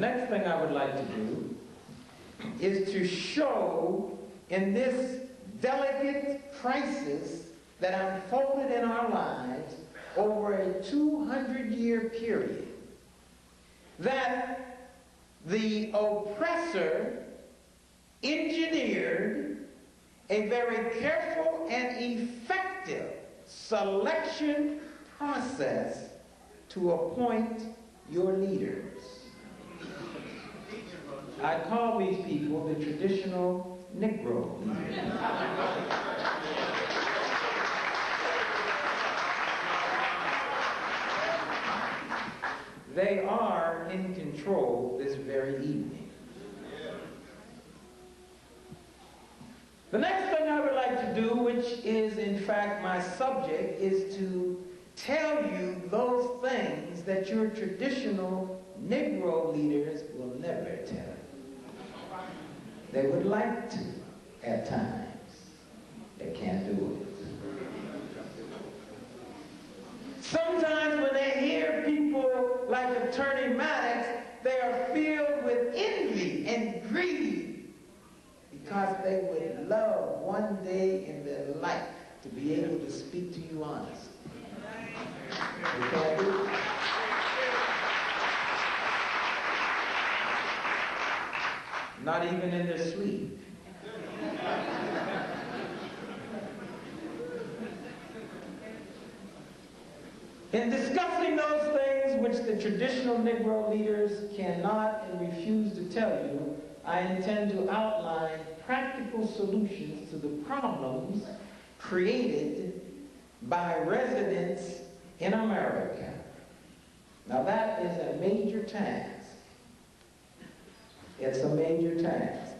next thing I would like to do is to show in this delicate crisis that unfolded in our lives over a 200-year period, that the oppressor engineered a very careful and effective selection process to appoint your leaders. I call these people the traditional Negro leaders. They are in control this very evening. The next thing I would like to do, which is in fact my subject, is to tell you those things that your traditional Negro leaders will never tell you. They would like to at times. They can't do it. Sometimes when they hear people like Attorney Maddox, they are filled with envy and greed because they would love one day in their life to be able to speak to you honestly. They can't do it. Not even in their sleep. In discussing those things which the traditional Negro leaders cannot and refuse to tell you, I intend to outline practical solutions to the problems created by residents in America. Now that is a major task. It's a major task.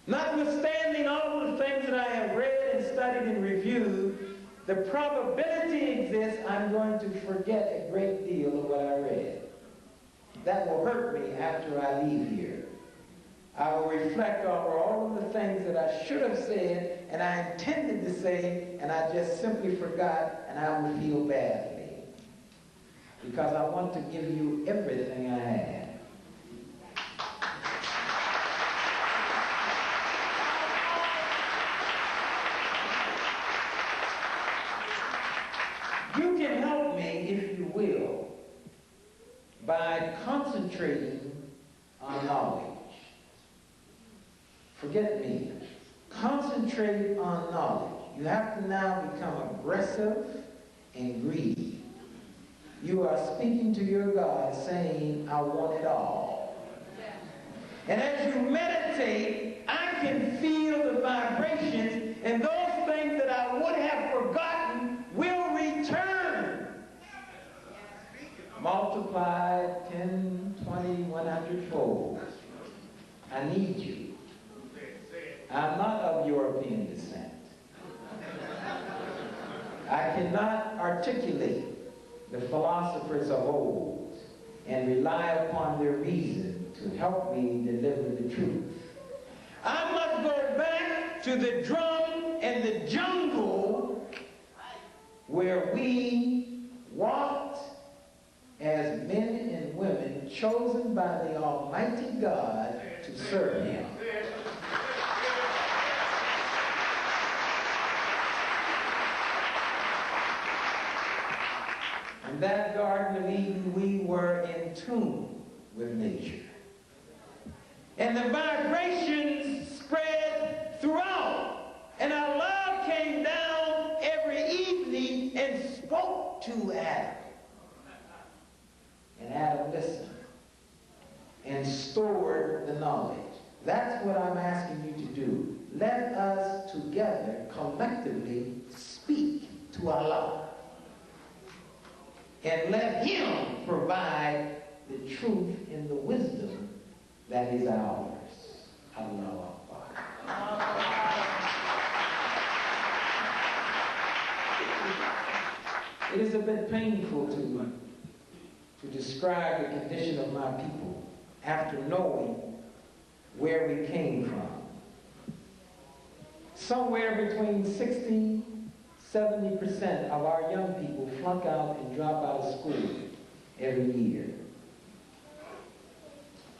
Notwithstanding all the things that I have read and studied and reviewed, the probability exists I'm going to forget a great deal of what I read. That will hurt me after I leave here. I will reflect over all of the things that I should have said and I intended to say and I just simply forgot, and I will feel badly. Because I want to give you everything I have. You can help me, if you will, by concentrating on knowledge. Forget me. Concentrate on knowledge. You have to now become aggressive and greedy. You are speaking to your God saying, I want it all. And as you meditate, I can feel the vibrations, and those things that I would have forgotten will return. Multiplied 10, 20, 100-fold. I need you. I'm not of European descent. I cannot articulate the philosophers of old and rely upon their reason to help me deliver the truth. I must go back to the drum and the jungle where we walked as men and women chosen by the Almighty God to serve Him. In that Garden of Eden, we were in tune with nature. And the vibrations spread throughout. And our love came down every evening and spoke to Adam. And Adam listened and stored the knowledge. That's what I'm asking you to do. Let us together, collectively, speak to Allah. And let Him provide the truth and the wisdom that is ours. Allah Akbar. It is a bit painful to describe the condition of my people after knowing where we came from. Somewhere between 60–70% of our young people flunk out and drop out of school every year.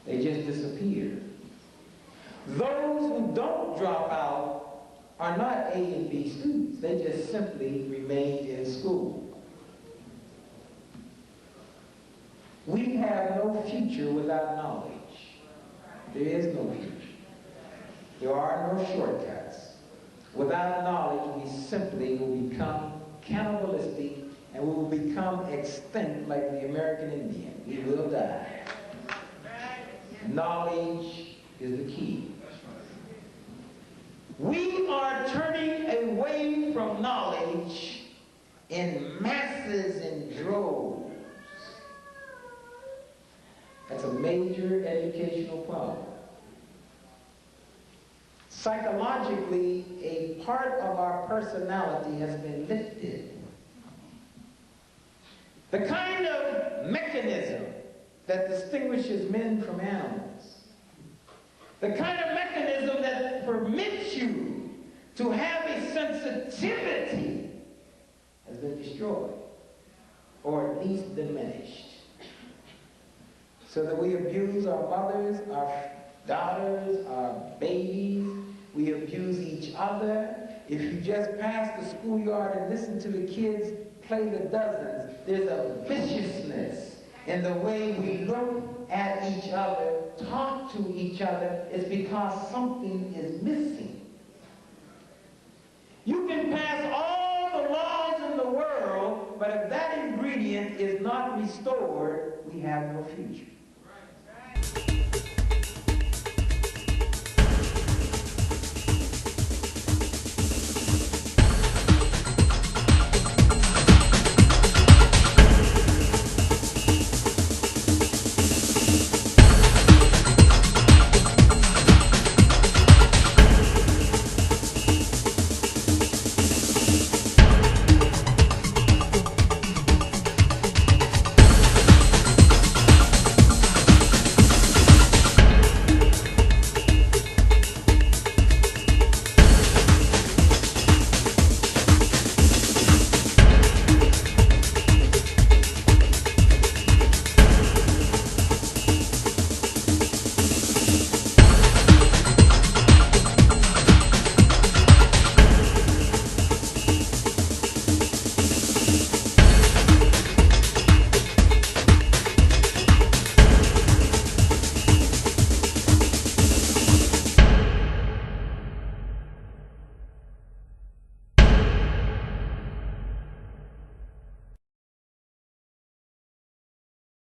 They just disappear. Those who don't drop out are not A and B students. They just simply remained in school. We have no future without knowledge. There is no future. There are no shortcuts. Without knowledge, we simply will become cannibalistic and we will become extinct like the American Indian. We will die. Knowledge is the key. We are turning away from knowledge in masses and droves. That's a major educational problem. Psychologically, a part of our personality has been lifted. The kind of mechanism that distinguishes men from animals, the kind of mechanism that permits you to have a sensitivity has been destroyed, or at least diminished. So that we abuse our mothers, our daughters, our babies, we abuse each other. If you just pass the schoolyard and listen to the kids play the dozens, there's a viciousness in the way we look at each other, talk to each other. It's because something is missing. You can pass all the laws in the world, but if that ingredient is not restored, we have no future.